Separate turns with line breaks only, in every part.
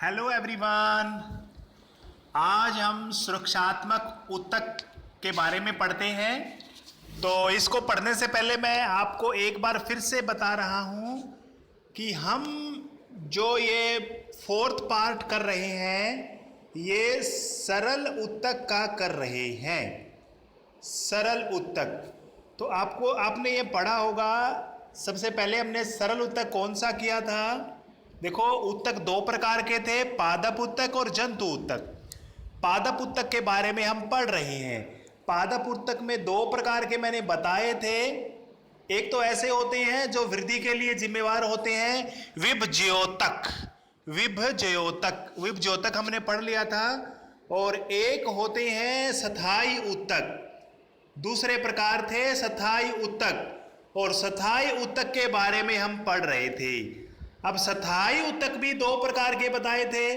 Hello everyone. आज हम सुरक्षात्मक ऊतक के बारे में पढ़ते हैं। तो इसको पढ़ने से पहले मैं आपको एक बार फिर से बता रहा हूं कि हम जो ये फोर्थ पार्ट कर रहे हैं ये सरल ऊतक का कर रहे हैं। सरल ऊतक तो आपने ये पढ़ा होगा। सबसे पहले हमने सरल ऊतक कौन सा किया था? देखो, ऊतक दो प्रकार के थे, पादप ऊतक और जंतु ऊतक। पादप ऊतक के बारे में हम पढ़ रहे हैं। पादप ऊतक में दो प्रकार के मैंने बताए थे। एक तो ऐसे होते हैं जो वृद्धि के लिए जिम्मेवार होते हैं, विभज्योतक। विभज्योतक हमने पढ़ लिया था। और एक होते हैं स्थायी ऊतक। दूसरे प्रकार थे स्थायी ऊतक, और स्थायी ऊतक के बारे में हम पढ़ रहे थे। अब स्थायी ऊतक भी दो प्रकार के बताए थे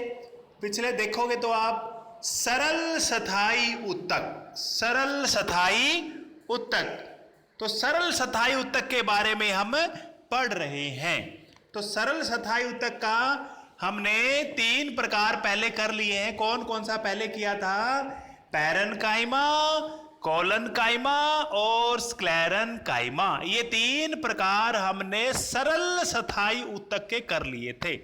पिछले, देखोगे तो आप। सरल स्थायी ऊतक, सरल स्थायी ऊतक। तो सरल स्थायी ऊतक के बारे में हम पढ़ रहे हैं। तो सरल स्थायी ऊतक का हमने तीन प्रकार पहले कर लिए हैं। कौन कौन सा पहले किया था? पैरेन्काइमा, कोलेनकाइमा और स्क्लेरेन्काइमा। ये तीन प्रकार हमने सरल स्थायी ऊतक के कर लिए थे।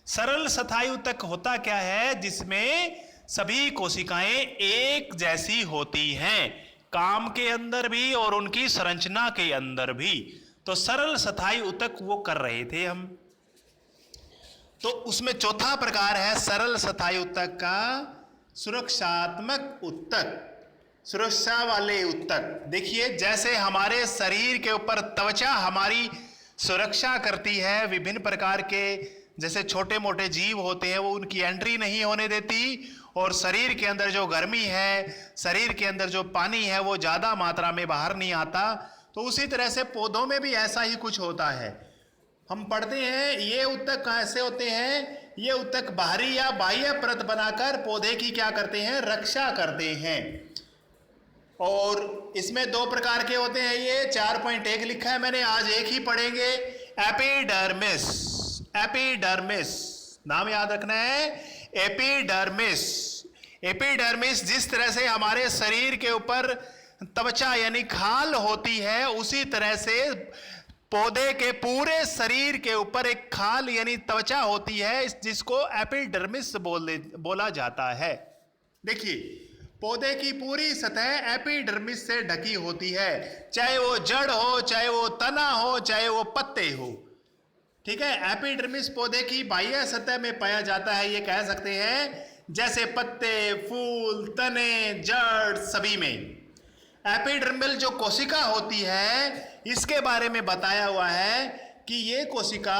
सरल स्थायी ऊतक होता क्या है? जिसमें सभी कोशिकाएं एक जैसी होती हैं, काम के अंदर भी और उनकी संरचना के अंदर भी। तो सरल स्थायी ऊतक वो कर रहे थे हम। तो उसमें चौथा प्रकार है सरल स्थायी ऊतक का सुरक्षात्मक ऊतक, सुरक्षा वाले ऊतक। देखिए, जैसे हमारे शरीर के ऊपर त्वचा हमारी सुरक्षा करती है, विभिन्न प्रकार के जैसे छोटे मोटे जीव होते हैं वो उनकी एंट्री नहीं होने देती, और शरीर के अंदर जो गर्मी है, शरीर के अंदर जो पानी है वो ज़्यादा मात्रा में बाहर नहीं आता। तो उसी तरह से पौधों में भी ऐसा ही कुछ होता है। हम पढ़ते हैं ये ऊतक कैसे होते हैं। ये ऊतक बाहरी या बाह्य परत बनाकर पौधे की क्या करते हैं? रक्षा करते हैं। और इसमें दो प्रकार के होते हैं। ये 4.1 लिखा है मैंने, आज एक ही पढ़ेंगे। एपिडर्मिस, एपिडर्मिस नाम याद रखना है। एपिडर्मिस, एपिडर्मिस जिस तरह से हमारे शरीर के ऊपर त्वचा यानी खाल होती है, उसी तरह से पौधे के पूरे शरीर के ऊपर एक खाल यानी त्वचा होती है, जिसको एपिडर्मिस बोला जाता है। देखिए, पौधे की पूरी सतह एपिडर्मिस से ढकी होती है, चाहे वो जड़ हो, चाहे वो तना हो, चाहे वो पत्ते हो। ठीक है, एपिडर्मिस पौधे की बाह्य सतह में पाया जाता है। ये कह सकते हैं जैसे पत्ते, फूल, तने, जड़ सभी में। एपिडर्मल जो कोशिका होती है, इसके बारे में बताया हुआ है कि ये कोशिका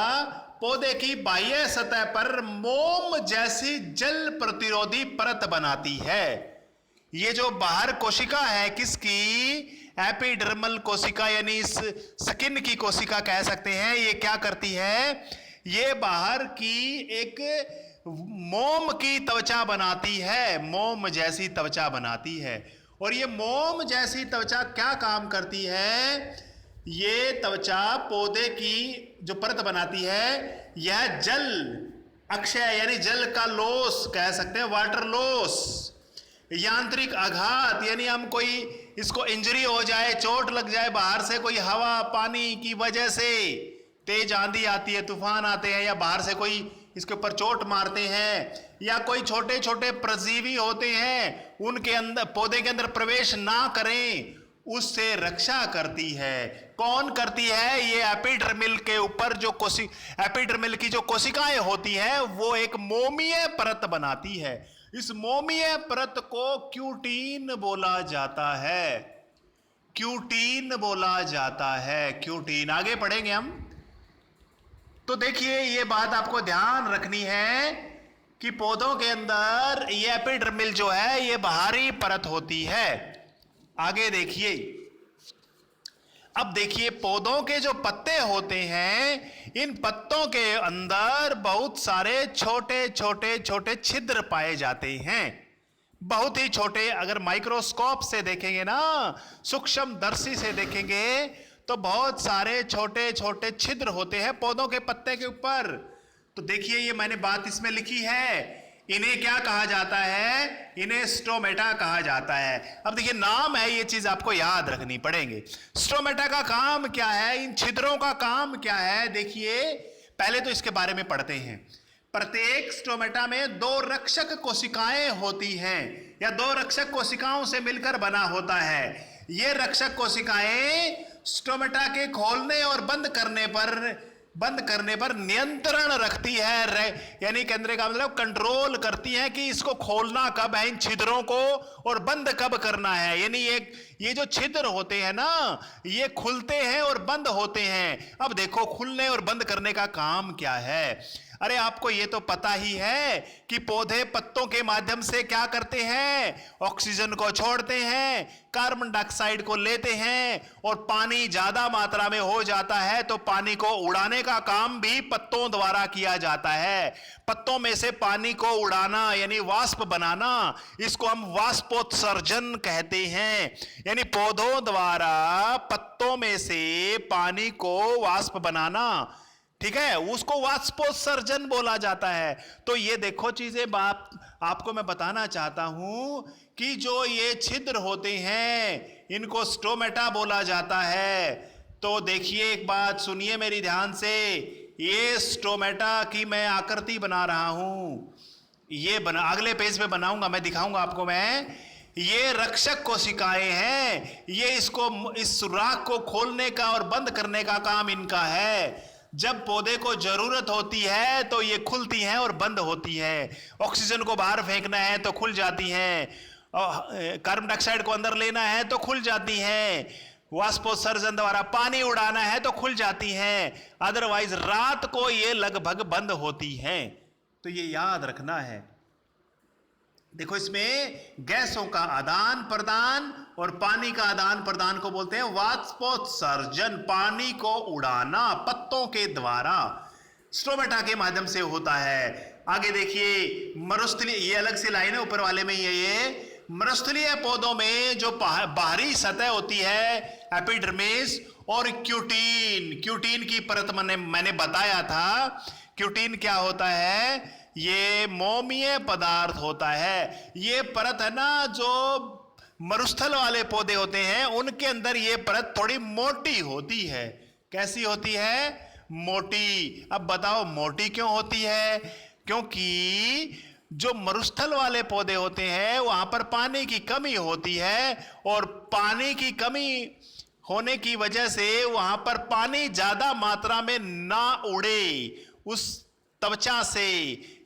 पौधे की बाह्य सतह पर मोम जैसी जल प्रतिरोधी परत बनाती है। ये जो बाहर कोशिका है किसकी? एपिडर्मल कोशिका यानी इस स्किन की कोशिका कह सकते हैं। ये क्या करती है? ये बाहर की एक मोम की त्वचा बनाती है, मोम जैसी त्वचा बनाती है। और ये मोम जैसी त्वचा क्या काम करती है? ये त्वचा पौधे की जो परत बनाती है, यह जल अक्षय यानी जल का लॉस कह सकते हैं, वाटर लॉस, यांत्रिक आघात यानी हम कोई इसको इंजरी हो जाए, चोट लग जाए बाहर से, कोई हवा पानी की वजह से, तेज आंधी आती है, तूफान आते हैं, या बाहर से कोई इसके ऊपर चोट मारते हैं, या कोई छोटे छोटे परजीवी होते हैं उनके अंदर पौधे के अंदर प्रवेश ना करें, उससे रक्षा करती है। कौन करती है? ये एपिडर्मिल के ऊपर जो एपिडर्मिल की जो कोशिकाएं होती हैं वो एक मोमीय परत बनाती है। इस मोमीय परत को क्यूटीन बोला जाता है, क्यूटीन बोला जाता है, क्यूटीन। आगे पढ़ेंगे हम। तो देखिए, ये बात आपको ध्यान रखनी है कि पौधों के अंदर ये एपिडर्मिल जो है ये बाहरी परत होती है। आगे देखिए, अब देखिए पौधों के जो पत्ते होते हैं, इन पत्तों के अंदर बहुत सारे छोटे छोटे छोटे छिद्र पाए जाते हैं, बहुत ही छोटे। अगर माइक्रोस्कोप से देखेंगे ना, सूक्ष्मदर्शी से देखेंगे तो बहुत सारे छोटे छोटे छिद्र होते हैं पौधों के पत्ते के ऊपर। तो देखिए ये मैंने बात इसमें लिखी है, इन्हें क्या कहा जाता है, इन्हें स्टोमेटा कहा जाता है। अब देखिए नाम है, ये चीज आपको याद रखनी पड़ेंगे। स्टोमेटा का काम क्या है, इन छिद्रों का काम क्या है, देखिए पहले तो इसके बारे में पढ़ते हैं। प्रत्येक स्टोमेटा में दो रक्षक कोशिकाएं होती हैं या दो रक्षक कोशिकाओं से मिलकर बना होता है। ये रक्षक कोशिकाएं स्टोमेटा के खोलने और बंद करने पर नियंत्रण रखती है, यानी केंद्र का मतलब कंट्रोल करती है कि इसको खोलना कब है, इन छिद्रों को, और बंद कब करना है। यानी ये जो छिद्र होते हैं ना, ये खुलते हैं और बंद होते हैं। अब देखो खुलने और बंद करने का काम क्या है। अरे आपको ये तो पता ही है कि पौधे पत्तों के माध्यम से क्या करते हैं, ऑक्सीजन को छोड़ते हैं, कार्बन डाइऑक्साइड को लेते हैं, और पानी ज्यादा मात्रा में हो जाता है तो पानी को उड़ाने का काम भी पत्तों द्वारा किया जाता है। पत्तों में से पानी को उड़ाना यानी वाष्प बनाना, इसको हम वाष्पोत्सर्जन कहते हैं। यानी पौधों द्वारा पत्तों में से पानी को वाष्प बनाना, ठीक है, उसको वाष्पोत्सर्जन बोला जाता है। तो ये देखो चीजें बात आपको मैं बताना चाहता हूं कि जो ये छिद्र होते हैं इनको स्टोमेटा बोला जाता है। तो देखिए एक बात सुनिए मेरी ध्यान से, ये स्टोमेटा की मैं आकृति बना रहा हूं, ये अगले पेज पे बनाऊंगा, मैं दिखाऊंगा आपको। मैं ये रक्षक कोशिकाएं हैं, ये इस सुराख को खोलने का और बंद करने का काम इनका है। जब पौधे को जरूरत होती है तो ये खुलती हैं और बंद होती हैं। ऑक्सीजन को बाहर फेंकना है तो खुल जाती हैं, कार्बन डाइऑक्साइड को अंदर लेना है तो खुल जाती हैं, वाष्पोत्सर्जन द्वारा पानी उड़ाना है तो खुल जाती हैं, अदरवाइज रात को ये लगभग बंद होती हैं। तो ये याद रखना है। देखो इसमें गैसों का आदान प्रदान और पानी का आदान प्रदान को बोलते हैं वाष्पोत्सर्जन। पानी को उड़ाना पत्तों के द्वारा स्टोमेटा के माध्यम से होता है। आगे देखिए मरुस्थलीय, ये अलग से लाइन है, ऊपर वाले में ये मरुस्थलीय पौधों में जो बाहरी सतह होती है एपिडर्मिस और क्यूटीन की परत मैंने बताया था। क्यूटीन क्या होता है, ये मोमीय पदार्थ होता है। ये परत है ना, जो मरुस्थल वाले पौधे होते हैं उनके अंदर ये परत थोड़ी मोटी होती है। कैसी होती है, मोटी। अब बताओ मोटी क्यों होती है, क्योंकि जो मरुस्थल वाले पौधे होते हैं वहां पर पानी की कमी होती है, और पानी की कमी होने की वजह से वहां पर पानी ज्यादा मात्रा में ना उड़े उस त्वचा से,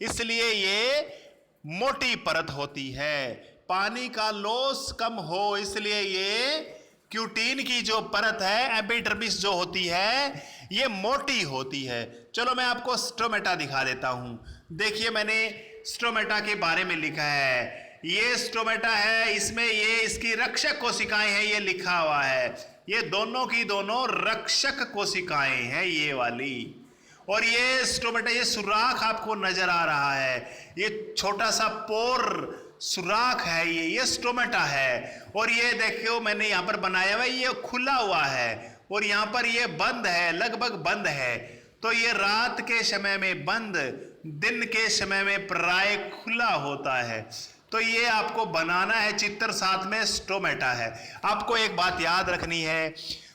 इसलिए ये मोटी परत होती है। पानी का लॉस कम हो इसलिए ये क्यूटीन की जो परत है एपिडर्मिस जो होती है ये मोटी होती है। चलो मैं आपको स्टोमेटा दिखा देता हूं। देखिए मैंने स्टोमेटा के बारे में लिखा है, ये स्टोमेटा है, इसमें ये इसकी रक्षक कोशिकाएं हैं, ये लिखा हुआ है। ये दोनों की दोनों रक्षक कोशिकाएं हैं ये वाली। और ये स्टोमेटा, ये सुराख आपको नजर आ रहा है, ये छोटा सा पोर सुराख है, ये स्टोमेटा है। और ये देखियो मैंने यहाँ पर बनाया हुआ है, ये खुला हुआ है और यहाँ पर ये बंद है, लगभग बंद है। तो ये रात के समय में बंद, दिन के समय में प्राय खुला होता है। तो ये आपको बनाना है चित्र, साथ में स्टोमेटा है। आपको एक बात याद रखनी है,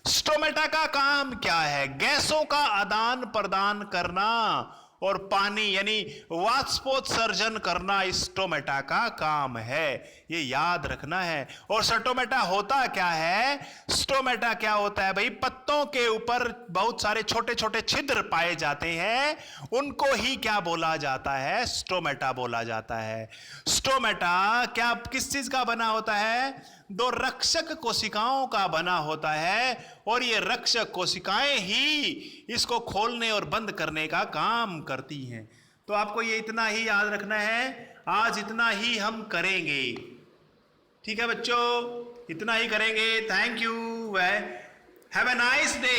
स्टोमेटा का काम क्या है, गैसों का आदान प्रदान करना और पानी यानी वाष्पोत्सर्जन करना स्टोमेटा का काम है, ये याद रखना है। और स्टोमेटा होता क्या है, स्टोमेटा क्या होता है भाई, पत्तों के ऊपर बहुत सारे छोटे छोटे छिद्र पाए जाते हैं, उनको ही क्या बोला जाता है, स्टोमेटा बोला जाता है। स्टोमेटा क्या किस चीज का बना होता है, दो रक्षक कोशिकाओं का बना होता है, और ये रक्षक कोशिकाएं ही इसको खोलने और बंद करने का काम करती हैं। तो आपको ये इतना ही याद रखना है, आज इतना ही हम करेंगे। ठीक है बच्चों, इतना ही करेंगे। Thank you, have a nice day.